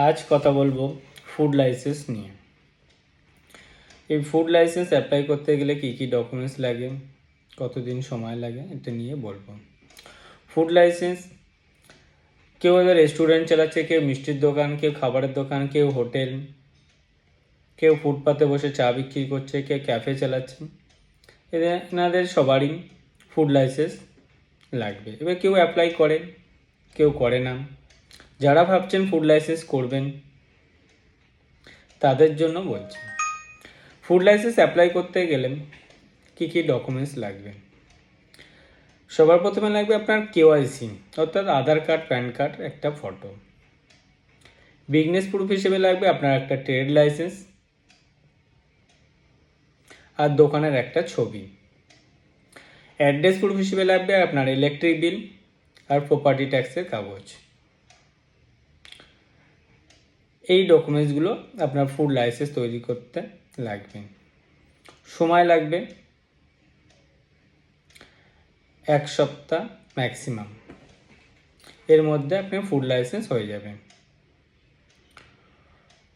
আজ কথা বলবো ফুড লাইসেন্স নিয়ে। এই ফুড লাইসেন্স অ্যাপ্লাই করতে গেলে কী কী ডকুমেন্টস লাগে, কতদিন সময় লাগে, এটা নিয়ে বলবো। ফুড লাইসেন্স, কেউ এবার রেস্টুরেন্ট চালাচ্ছে, কেউ মিষ্টির দোকান, কেউ খাবারের দোকান, কেউ হোটেল, কেউ ফুটপাতে বসে চা বিক্রি করছে, কেউ ক্যাফে চালাচ্ছে, এনাদের সবারই ফুড লাইসেন্স লাগবে। এবার কেউ অ্যাপ্লাই করে, কেউ করে না। যারা ভাবছেন ফুড লাইসেন্স করবেন তাদের জন্য বলছি। ফুড লাইসেন্স অ্যাপ্লাই করতে গেলে কী কী ডকুমেন্টস লাগবে। সবার প্রথমে লাগবে আপনার কেওয়াইসি, অর্থাৎ আধার কার্ড, প্যান কার্ড, একটা ফটো। বিজনেস প্রুফ হিসেবে লাগবে আপনার একটা ট্রেড লাইসেন্স আর দোকানের একটা ছবি। অ্যাড্রেস প্রুফ হিসেবে লাগবে আপনার ইলেকট্রিক বিল আর প্রপার্টি ট্যাক্সের কাগজ। এই ডকুমেন্টসগুলো আপনার ফুড লাইসেন্স তৈরি করতে লাগবে। সময় লাগবে 1 সপ্তাহ ম্যাক্সিমাম, এর মধ্যে আপনার ফুড লাইসেন্স হয়ে যাবে।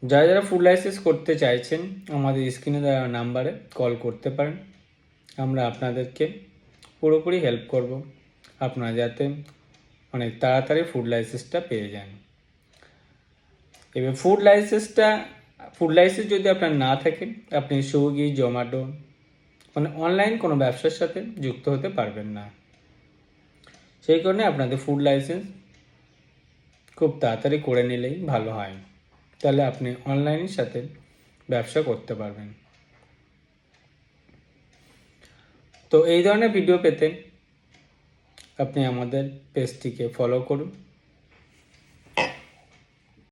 যারা যারা ফুড লাইসেন্স করতে চাইছেন আমাদের স্ক্রিনে দেওয়া নাম্বারে কল করতে পারেন। আমরা আপনাদেরকে পুরোপুরি হেল্প করব, আপনারা যাতে অনেক তাড়াতাড়ি ফুড লাইসেন্সটা পেয়ে যান। এবার ফুড লাইসেন্স যদি আপনার না থাকে, আপনি সুইগি, জোম্যাটো মানে অনলাইন কোনো ব্যবসার সাথে যুক্ত হতে পারবেন না। সেই কারণে আপনাদের ফুড লাইসেন্স খুব তাড়াতাড়ি করে নিলেই ভালো হয়, তাহলে আপনি অনলাইনের সাথে ব্যবসা করতে পারবেন। তো এই ধরনের ভিডিও পেতে আপনি আমাদের পেজটিকে ফলো করুন।